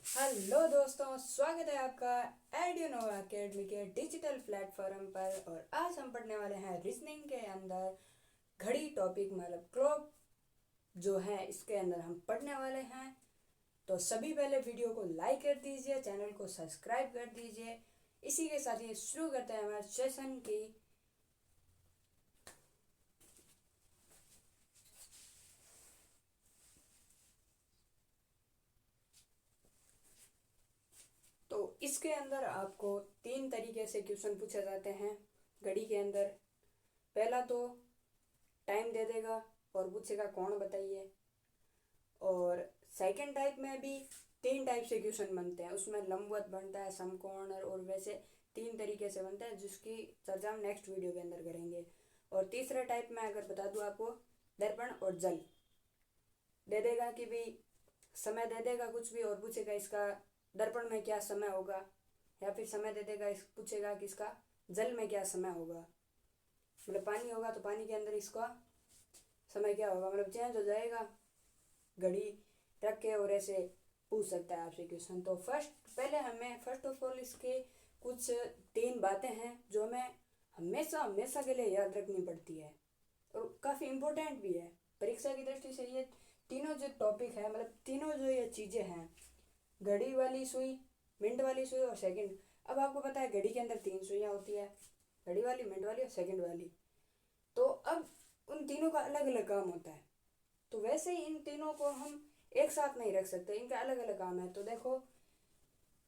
Hello दोस्तों, स्वागत है आपका एड्यूनोवा अकेडमी के डिजिटल प्लेटफॉर्म पर। और आज हम पढ़ने वाले हैं रीजनिंग के अंदर घड़ी टॉपिक मतलब क्लॉक जो है इसके अंदर हम पढ़ने वाले हैं। तो सभी पहले वीडियो को लाइक कर दीजिए, चैनल को सब्सक्राइब कर दीजिए। इसी के साथ ये शुरू करते हैं हमारे सेशन की। तो इसके अंदर आपको 3 तरीके से क्वेश्चन पूछे जाते हैं घड़ी के अंदर। पहला तो टाइम दे देगा और पूछेगा कौन बताइए। और सेकंड टाइप में भी 3 टाइप से क्वेश्चन बनते हैं, उसमें लंबवत बनता है, समकोण और वैसे 3 तरीके से बनता है जिसकी चर्चा हम नेक्स्ट वीडियो के अंदर करेंगे। और तीसरे टाइप में अगर बता दूँ आपको, दर्पण और जल दे देगा कि भी समय दे देगा कुछ भी और पूछेगा इसका दर्पण में क्या समय होगा, या फिर समय दे देगा पूछेगा कि इसका जल में क्या समय होगा। मतलब पानी होगा तो पानी के अंदर इसका समय क्या होगा, मतलब चेंज हो जाएगा घड़ी रख के, और ऐसे पूछ सकता है आपसे क्वेश्चन। तो फर्स्ट ऑफ ऑल इसके कुछ 3 बातें हैं जो हमें हमेशा हमेशा के लिए याद रखनी पड़ती है और काफ़ी इम्पोर्टेंट भी है परीक्षा की दृष्टि से। ये तीनों जो टॉपिक है, मतलब तीनों जो ये चीज़ें हैं, घड़ी वाली सुई, मिनट वाली सुई और सेकंड। अब आपको पता है घड़ी के अंदर 3 सुइयाँ होती है, घड़ी वाली, मिनट वाली और सेकंड वाली। तो अब उन तीनों का अलग अलग काम होता है। तो वैसे ही इन तीनों को हम एक साथ नहीं रख सकते, इनका अलग अलग काम है। तो देखो,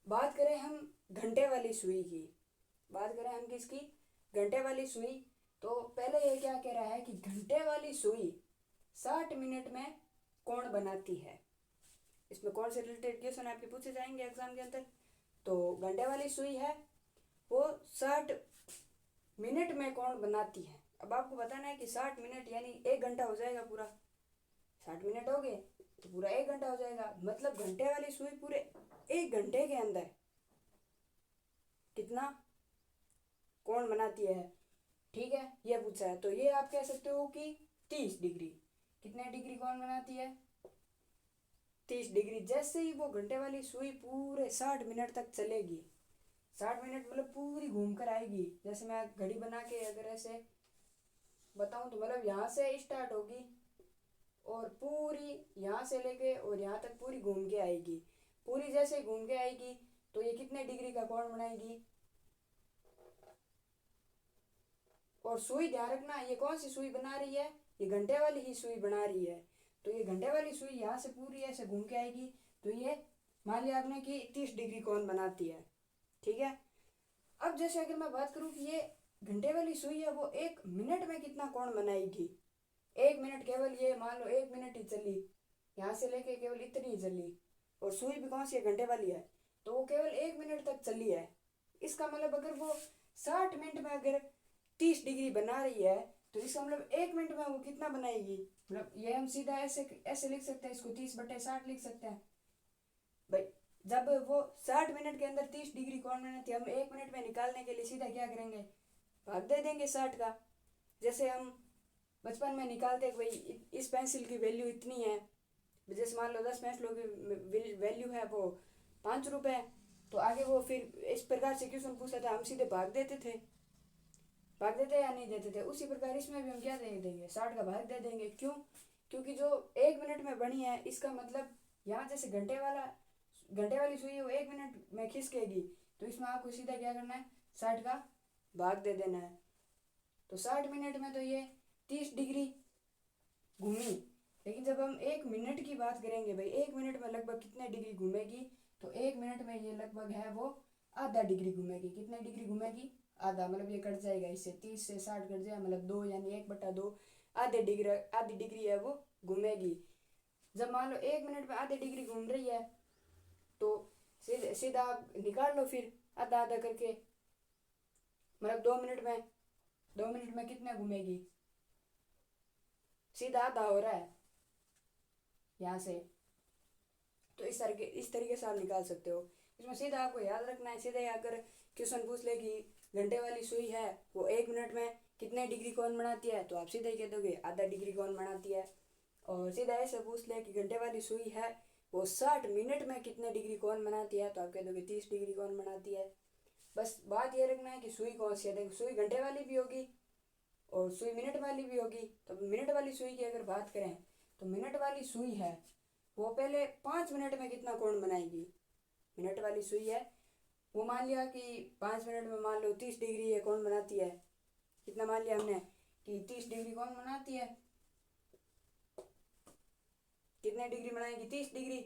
बात करें हम घंटे वाली सुई की, बात करें हम किसकी, घंटे वाली सुई। तो पहले ये क्या कह रहा है कि घंटे वाली सुई 60 मिनट में कौन बनाती है। इसमें कौन से रिलेटेड क्वेश्चन आपके पूछे जाएंगे एग्जाम के अंदर। तो घंटे वाली सुई है वो 60 मिनट में कौन बनाती है। अब आपको बताना है कि 60 मिनट यानी 1 घंटा हो जाएगा पूरा। 60 मिनट हो गए तो पूरा 1 घंटा हो जाएगा, मतलब घंटे वाली सुई पूरे 1 घंटे के अंदर कितना कौन बनाती है। ठीक है, ये पूछा है। तो ये आप कह सकते हो कि 30 डिग्री। कितने डिग्री कौन बनाती है, 30 डिग्री। जैसे ही वो घंटे वाली सुई पूरे 60 मिनट तक चलेगी, 60 मिनट मतलब पूरी घूम कर आएगी। जैसे मैं घड़ी बना के अगर ऐसे बताऊं तो मतलब यहाँ से स्टार्ट होगी और पूरी यहाँ से लेके और यहाँ तक पूरी घूम के आएगी। पूरी जैसे घूम के आएगी तो ये कितने डिग्री का कोण बनाएगी। और सुई ध्यान रखना, ये कौन सी सुई बना रही है, ये घंटे वाली ही सुई बना रही है। तो ये घंटे वाली सुई यहाँ से पूरी ऐसे घूम के आएगी। तो ये मान लिया आपने कि 30 डिग्री कोण बनाती है। ठीक है, अब जैसे अगर मैं बात करूँ कि ये घंटे वाली सुई है वो 1 मिनट में कितना कोण बनाएगी। 1 मिनट, केवल ये मान लो 1 मिनट ही चली, यहाँ से लेके केवल इतनी ही चली। और सुई भी कौन सी है, घंटे वाली है, तो वो केवल 1 मिनट तक चली है। इसका मतलब अगर वो 60 मिनट में अगर 30 डिग्री बना रही है तो इसका मतलब 1 मिनट में वो कितना बनाएगी। मतलब ये हम सीधा ऐसे ऐसे लिख सकते हैं, इसको 30/60 लिख सकते हैं भाई। जब वो 60 मिनट के अंदर 30 डिग्री कौन बनाती है, हम 1 मिनट में निकालने के लिए सीधा क्या करेंगे, भाग दे देंगे 60 का। जैसे हम बचपन में निकालते हैं भाई इस पेंसिल की वैल्यू इतनी है, जैसे मान लो 10 पेंसिलों की वैल्यू है वो 5 रुपये। तो आगे वो फिर इस प्रकार से क्वेश्चन पूछता था, हम सीधे भाग देते थे, भाग देते या नहीं देते थे। उसी प्रकार इसमें भी हम क्या दे देंगे, 60 का भाग दे देंगे। क्यों, क्योंकि जो 1 मिनट में बनी है इसका मतलब यहाँ जैसे घंटे वाली सुई है वो 1 मिनट में खिसकेगी, तो इसमें आपको सीधा क्या करना है, 60 का भाग दे देना है। तो 60 मिनट में तो ये 30 डिग्री घूमी। लेकिन जब हम 1 मिनट की बात करेंगे भाई, 1 मिनट में लगभग कितने डिग्री घूमेगी, तो 1 मिनट में ये लगभग है वो आधा डिग्री घूमेगी। कितने डिग्री घूमेगी, आधा। मतलब ये कट जाएगा, इससे 30 से 60 कट जाएगा, मतलब 2 यानी 1/2 आधी डिग्री है वो घूमेगी। जब मान लो 1 मिनट में आधी डिग्री घूम रही है तो सीधा आप निकाल लो फिर आधा आधा करके, मतलब 2 मिनट में कितने घूमेगी, सीधा आधा हो रहा है यहाँ से। तो इस तरीके से आप निकाल सकते हो। इसमें सीधा आपको याद रखना है, सीधा अगर क्वेश्चन पूछ ले कि घंटे वाली सुई है वो 1 मिनट में कितने डिग्री कौन बनाती है, तो आप सीधा ही कह दोगे आधा डिग्री कौन बनाती है। और सीधा ऐसे पूछ ले कि घंटे वाली सुई है वो 60 मिनट में कितने डिग्री कौन बनाती है, तो आप कह दोगे 30 डिग्री कौन बनाती है। बस बात ये रखना है कि सुई कौन सी है। देखो सुई घंटे वाली भी होगी और सुई मिनट वाली भी होगी। तो मिनट वाली सुई की अगर बात करें तो मिनट वाली सुई है वो पहले 5 मिनट में कितना कोण बनाएगी। मिनट वाली सुई है वो मान लिया कि 5 मिनट में मान लो 30 डिग्री है कौन बनाती है। कितना मान लिया हमने कि 30 डिग्री कौन बनाती है। कितने डिग्री बनाएगी 30 डिग्री।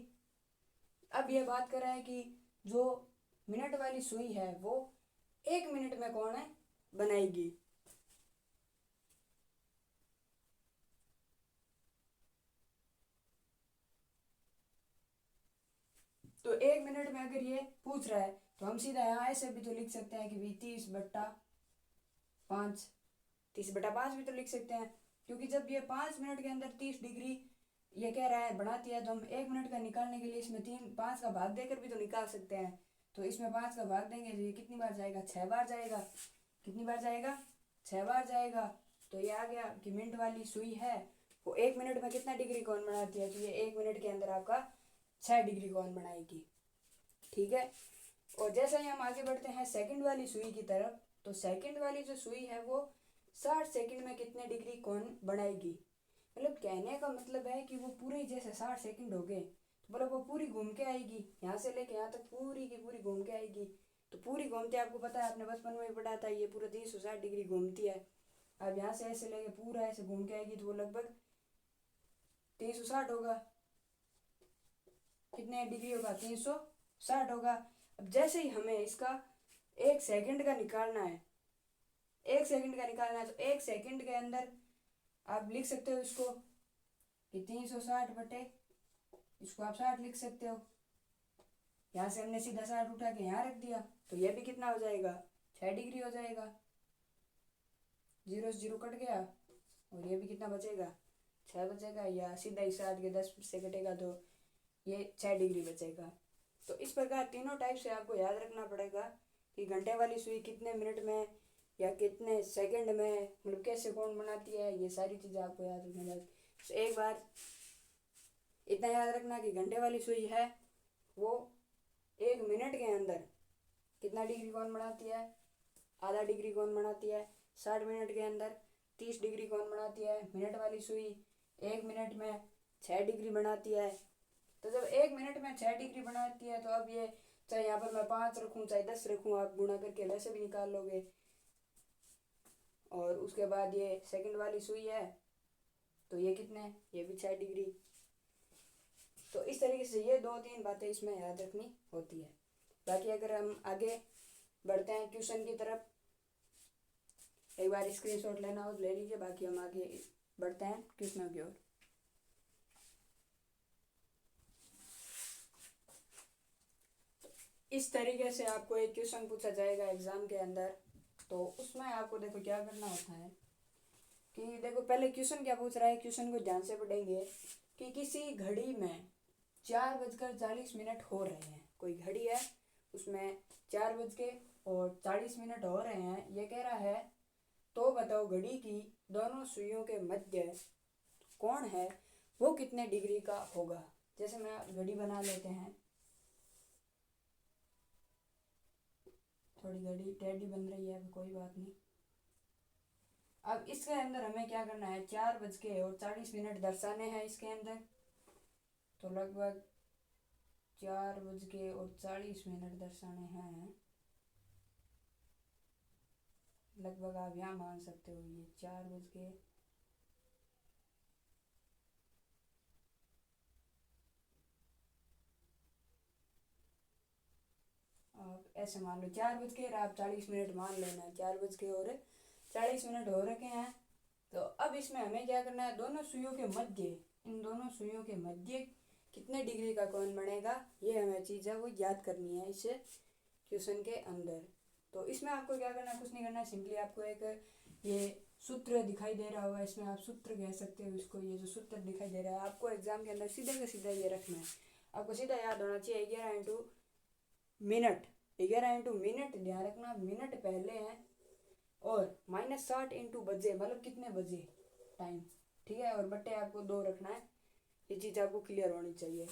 अब ये बात कर रहे हैं कि जो मिनट वाली सुई है वो 1 मिनट में कौन है बनाएगी। तो 1 मिनट में अगर ये पूछ रहा है तो हम सीधा यहाँ ऐसे भी तो लिख सकते हैं कि भी 30/5 30/5 भी तो लिख सकते हैं, क्योंकि जब ये 5 मिनट के अंदर 30 डिग्री ये कह रहा है बढ़ाती है तो हम 1 मिनट का निकालने के लिए इसमें 5 का भाग देकर भी तो निकाल सकते हैं। तो इसमें 5 का भाग देंगे तो ये कितनी बार जाएगा 6 बार जाएगा। कितनी बार जाएगा 6 बार जाएगा। तो ये आ गया कि मिनट वाली सुई है वो 1 मिनट में कितना डिग्री कौन बनाती है, तो ये 1 मिनट के अंदर आपका 6 डिग्री कौन बनाएगी। ठीक है। और जैसे ही हम आगे बढ़ते हैं सेकंड वाली सुई की तरफ, तो सेकंड वाली जो सुई है वो 60 सेकंड में कितने डिग्री कौन बनाएगी। मतलब कहने का मतलब है कि वो पूरे जैसे 60 सेकंड हो गए तो मतलब वो पूरी घूम के आएगी, यहाँ से लेके यहाँ तक पूरी की पूरी घूम के आएगी। तो पूरी घूमते आपको पता है आपने बचपन में ही पढ़ा था ये पूरा 360 डिग्री घूमती है। अब यहाँ से ऐसे लेके पूरा ऐसे घूम के आएगी तो वो लगभग 360 होगा। कितने डिग्री होगा 360 होगा। अब जैसे ही हमें इसका 1 सेकंड का निकालना है, 1 सेकंड का निकालना है तो 1 सेकंड के अंदर आप लिख सकते हो इसको कि 360 बटे इसको आप 60 लिख सकते हो। यहाँ से हमने सीधा 60 उठा के यहाँ रख दिया तो ये भी कितना हो जाएगा 6 डिग्री हो जाएगा। 0 से 0 कट गया और ये भी कितना बचेगा 6 बचेगा, या सीधा ही 60 के 10 से कटेगा तो ये 6 डिग्री बचेगा। तो इस प्रकार तीनों टाइप से आपको याद रखना पड़ेगा कि घंटे वाली सुई कितने मिनट में या कितने सेकंड में मतलब कैसे कौन बनाती है, ये सारी चीज़ें आपको याद रखना चाहिए। तो एक बार इतना याद रखना कि घंटे वाली सुई है वो 1 मिनट के अंदर कितना डिग्री कौन बनाती है, आधा डिग्री कौन बनाती है। 60 मिनट के अंदर 30 डिग्री कौन बनाती है। मिनट वाली सुई 1 मिनट में 6 डिग्री बनाती है। तो जब 1 मिनट में 6 डिग्री बनाती है तो अब ये चाहे यहाँ पर मैं 5 रखूँ चाहे 10 रखूँ आप गुणा करके वैसे भी निकाल लोगे। और उसके बाद ये सेकंड वाली सुई है तो ये कितने ये भी 6 डिग्री। तो इस तरीके से ये 2-3 बातें इसमें याद रखनी होती है। बाकी अगर हम आगे बढ़ते हैं क्वेश्चन की तरफ, एक बार स्क्रीनशॉट लेना हो तो ले लीजिए, बाकी हम आगे बढ़ते हैं क्वेश्चनों की ओर। इस तरीके से आपको एक क्वेश्चन पूछा जाएगा एग्जाम के अंदर। तो उसमें आपको देखो क्या करना होता है कि देखो पहले क्वेश्चन क्या पूछ रहा है, क्वेश्चन को ध्यान से पढ़ेंगे कि किसी घड़ी में 4:40 हो रहे हैं। कोई घड़ी है उसमें 4:40 हो रहे हैं, ये कह रहा है तो बताओ घड़ी की दोनों सुइयों के मध्य कौन है वो कितने डिग्री का होगा। जैसे मैं घड़ी बना लेते हैं, थोड़ी घड़ी टेढ़ी बन रही है कोई बात नहीं। अब इसके अंदर हमें क्या करना है 4:40 दर्शाने हैं इसके अंदर। तो लगभग 4:40 दर्शाने हैं। लगभग आप यहाँ मान सकते हो ये 4 बज के आप ऐसे मान लो 4:40 मान लेना 4:40 हो रखे हैं। तो अब इसमें हमें क्या करना है दोनों सुइयों के मध्य, इन दोनों सुइयों के मध्य कितने डिग्री का कोण बनेगा ये हमें चीज़ है वो याद करनी है इस क्वेश्चन के अंदर। तो इसमें आपको क्या करना है कुछ नहीं करना है, सिंपली आपको एक ये सूत्र दिखाई दे रहा होगा, इसमें आप सूत्र कह सकते हो इसको। ये जो सूत्र दिखाई दे रहा है आपको एग्जाम के अंदर सीधे का सीधा ये रखना है, आपको सीधा याद होना चाहिए 11 × मिनट ध्यान रखना मिनट पहले हैं और -60 × बजे मतलब कितने बजे टाइम। ठीक है, और बटे आपको 2 रखना है, ये चीज़ आपको क्लियर होनी चाहिए।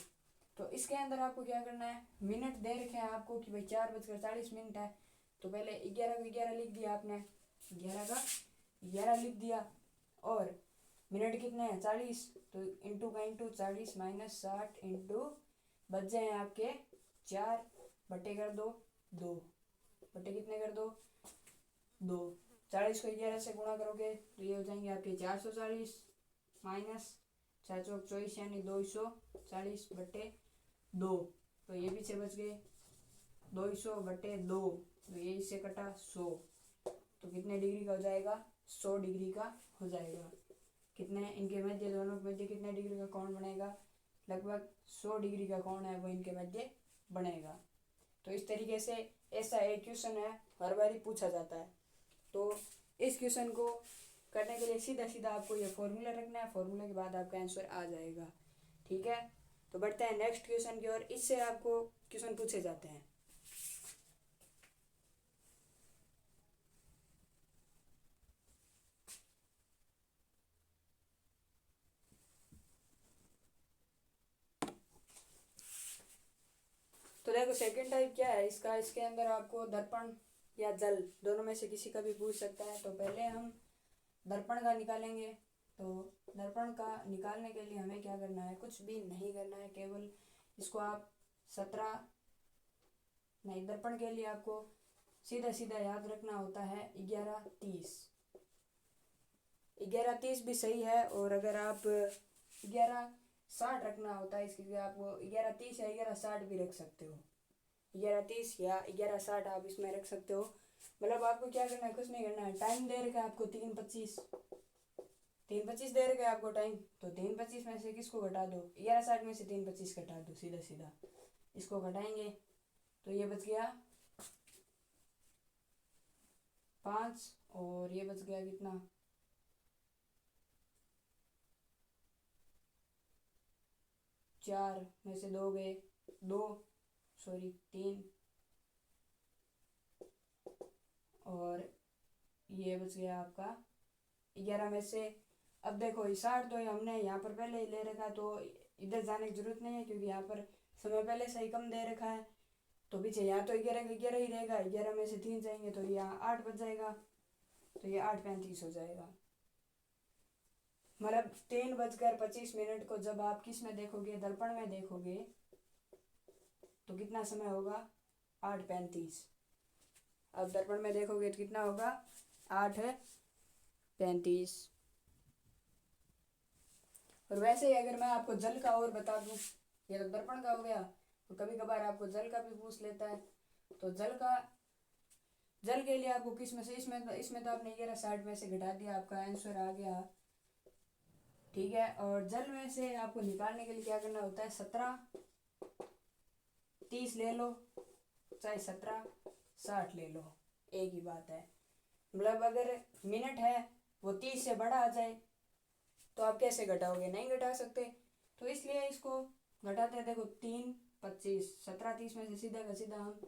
तो इसके अंदर आपको क्या करना है, मिनट दे रखे हैं आपको कि भाई 4:40 है। तो पहले 11 का 11 लिख दिया आपने, 11 का 11 लिख दिया। और मिनट कितने हैं 40, तो इंटू का इंटू 40 माइनस 60 इंटू बच जाए आपके 4 बटे कर दो 2 बटे कितने कर दो 2। 40 को 11 से गुणा करोगे तो ये हो जाएंगे आपके 440 माइनस 4 चौक 24 यानी 240 बटे 2। तो ये पीछे बच गए 200 बटे 2, तो ये इससे कटा 100। तो कितने डिग्री का हो जाएगा, 100 डिग्री का हो जाएगा। कितने इनके मध्य, दोनों के मध्य कितने डिग्री का कोण बनेगा, लगभग 100 डिग्री का कोण है वो इनके मध्य बनेगा। तो इस तरीके से ऐसा एक क्वेश्चन है, हर बार पूछा जाता है। तो इस क्वेश्चन को करने के लिए सीधा सीधा आपको ये फॉर्मूला रखना है, फॉर्मूला के बाद आपका आंसर आ जाएगा। ठीक है, तो बढ़ते हैं नेक्स्ट क्वेश्चन की ओर। इससे आपको क्वेश्चन पूछे जाते हैं। तो देखो सेकंड टाइप क्या है इसका, इसके अंदर आपको दर्पण या जल दोनों में से किसी का भी पूछ सकता है। तो पहले हम दर्पण का निकालेंगे। तो दर्पण का निकालने के लिए हमें क्या करना है, कुछ भी नहीं करना है, केवल इसको आप 17 नहीं, दर्पण के लिए आपको सीधा सीधा याद रखना होता है 11:30। 11:30 भी सही है, और अगर आप 11:60 रखना होता है इसके लिए आपको 11:30 या 11:60 भी रख सकते हो। 11:30 या 11:60 आप इसमें रख सकते हो। मतलब आपको क्या करना है, कुछ नहीं करना है। टाइम दे रखा है आपको 3:25, 3:25 दे रखा है आपको टाइम। तो 3:25 में से किसको घटा दो, 11:60 में से 3:25 घटा दो, सीधा सीधा इसको घटाएंगे तो ये बच गया 5, और ये बच गया कितना 4 में से 2 गए 2, सॉरी 3, और ये बच गया आपका 11 में से। अब देखो 60 तो हमने यहाँ पर पहले ही ले रखा है, तो इधर जाने की जरूरत नहीं है क्योंकि यहाँ पर समय पहले से ही कम दे रखा है। तो पीछे यहाँ तो 11 का 11 ही रहेगा, 11 में से 3 जाएंगे तो यहाँ 8 बच जाएगा। तो ये 8:35 हो जाएगा। मतलब 3:25 को जब आप किस में देखोगे, दर्पण में देखोगे, तो कितना समय होगा 8:35। अब दर्पण में देखोगे तो कितना होगा 8:35। और वैसे ही अगर मैं आपको जल का और बता दूं, ये तो दर्पण का हो गया, तो कभी कभार आपको जल का भी पूछ लेता है। तो जल के लिए आपको किस में से, इसमें तो आपने 11:60 में से घटा दिया, आपका आंसर आ गया। ठीक है, और जल में से आपको निकालने के लिए क्या करना होता है, 17:30 ले लो चाहे 17:60 ले लो, एक ही बात है। मतलब अगर मिनट है वो 30 से बड़ा आ जाए तो आप कैसे घटाओगे, नहीं घटा सकते। तो इसलिए इसको घटाते हैं। देखो 3:25, 17:30 में से सीधा का सीधा हम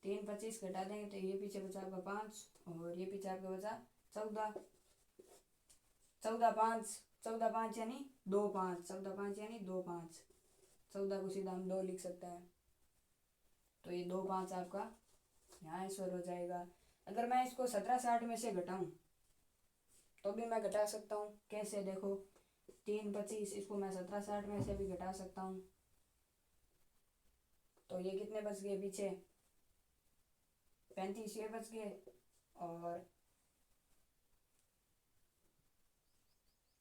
3:25 घटा देंगे तो ये पीछे बचा आपका 5, और ये पीछे आपका बचा 14, 14:05, 14:05 यानी 2:05, 14:05 यानी 2:05, 14 को सीधा हम 2 लिख सकते हैं। तो ये 2:05 आपका यहाँ आंसर हो जाएगा। अगर मैं इसको 17:60 में से घटाऊं तो भी मैं घटा सकता हूँ। कैसे, देखो 3:25 इसको मैं 17:60 में से भी घटा सकता हूँ। तो ये कितने बच गए पीछे 35 ये बच गए, और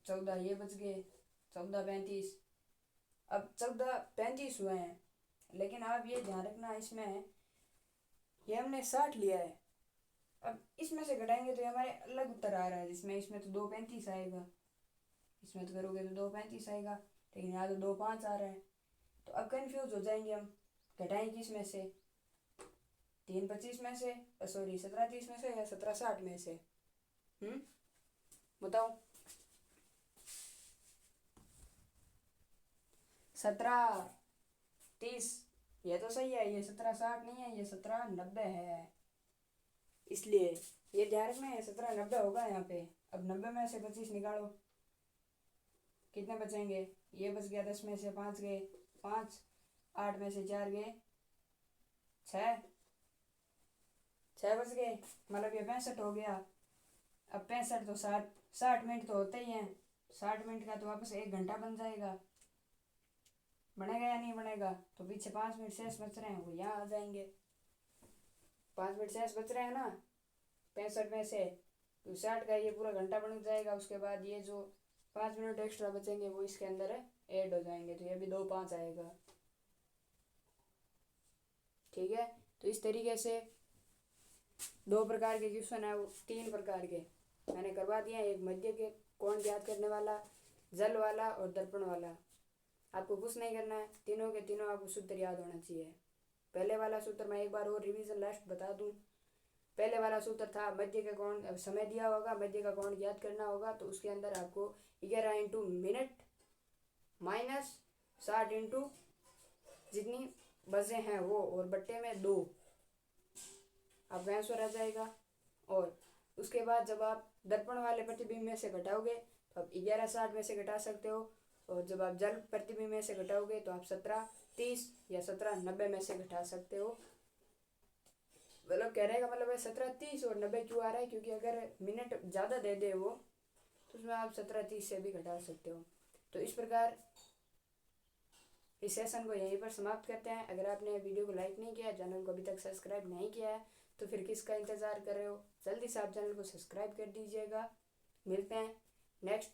14 ये बच गए, 14:35। अब 14:35 हुए हैं, लेकिन आप ये ध्यान रखना इसमें ये हमने 60 लिया है। अब इसमें से घटाएंगे तो ये हमारे अलग उत्तर आ रहा है, जिसमें इसमें तो 2:35 आएगा, इसमें तो करोगे तो 2:35 आएगा, लेकिन यहाँ तो 2:05 आ रहा है। तो अब कंफ्यूज हो जाएंगे हम, घटाएं किस में से, 3:25 में से, सॉरी 17:30 में से या 17:60 में से। बताओ 17:30 ये तो सही है, ये 17:60 नहीं है, ये 17:90 है। इसलिए ये ध्यान रखना है 17:90 होगा यहाँ पे। अब 90 में से 25 निकालो, कितने बचेंगे, ये बच गया 10 में से 5 गए 5, 8 में से 4 गए 6, 6 बच गए, मतलब ये 65 हो गया। अब 65 तो 60 मिनट तो होते ही हैं, 60 मिनट का तो वापस 1 घंटा बन जाएगा। बनेगा या नहीं बनेगा? तो पीछे 5 मिनट शेष बच रहे हैं वो यहाँ आ जाएंगे। 5 मिनट शेष बच रहे हैं ना 65 में से, तो 60 का ये पूरा घंटा बन जाएगा। उसके बाद ये जो 5 मिनट एक्स्ट्रा बचेंगे वो इसके अंदर ऐड हो जाएंगे, तो ये भी 2-5 आएगा। ठीक है, तो इस तरीके से 2 प्रकार के क्वेश्चन है, वो 3 प्रकार के मैंने करवा दिए हैं। एक मध्य के कोण ज्ञात करने वाला, जल वाला और दर्पण वाला। आपको कुछ नहीं करना है, तीनों के तीनों आपको सूत्र याद होना चाहिए। पहले वाला सूत्र मैं एक बार और रिवीजन लास्ट बता दूं। पहले वाला सूत्र था मध्य का कोण, समय दिया होगा, मध्य का कोण ज्ञात करना होगा, तो उसके अंदर आपको 11 इंटू मिनट माइनस 60 इंटू जितनी बजे हैं वो और बट्टे में 2 आपका आंसर आ जाएगा। और उसके बाद जब आप दर्पण वाले प्रतिबिंब में से घटाओगे तो आप 11/60 में से घटा सकते हो, और जब आप जल प्रतिबिंब में से घटाओगे तो आप 17/30 या 17/90 में से घटा सकते हो। मतलब कहने का मतलब है 17/30 और 90 क्यों आ रहा है, क्योंकि अगर मिनट ज़्यादा दे दे वो तो उसमें आप 17/30 से भी घटा सकते हो। तो इस प्रकार इस सेशन को यहीं पर समाप्त करते हैं। अगर आपने वीडियो को लाइक नहीं किया, चैनल को अभी तक सब्सक्राइब नहीं किया है, तो फिर किसका इंतज़ार कर रहे हो? जल्दी से आप चैनल को सब्सक्राइब कर दीजिएगा। मिलते हैं नेक्स्ट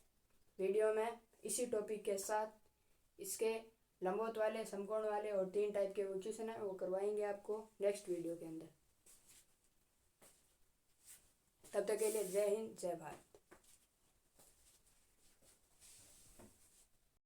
वीडियो में इसी टॉपिक के साथ। इसके लंबवत वाले, समकोण वाले और 3 टाइप के वो क्वेश्चन है वो करवाएंगे आपको नेक्स्ट वीडियो के अंदर। तब तक के लिए जय हिंद, जय भारत।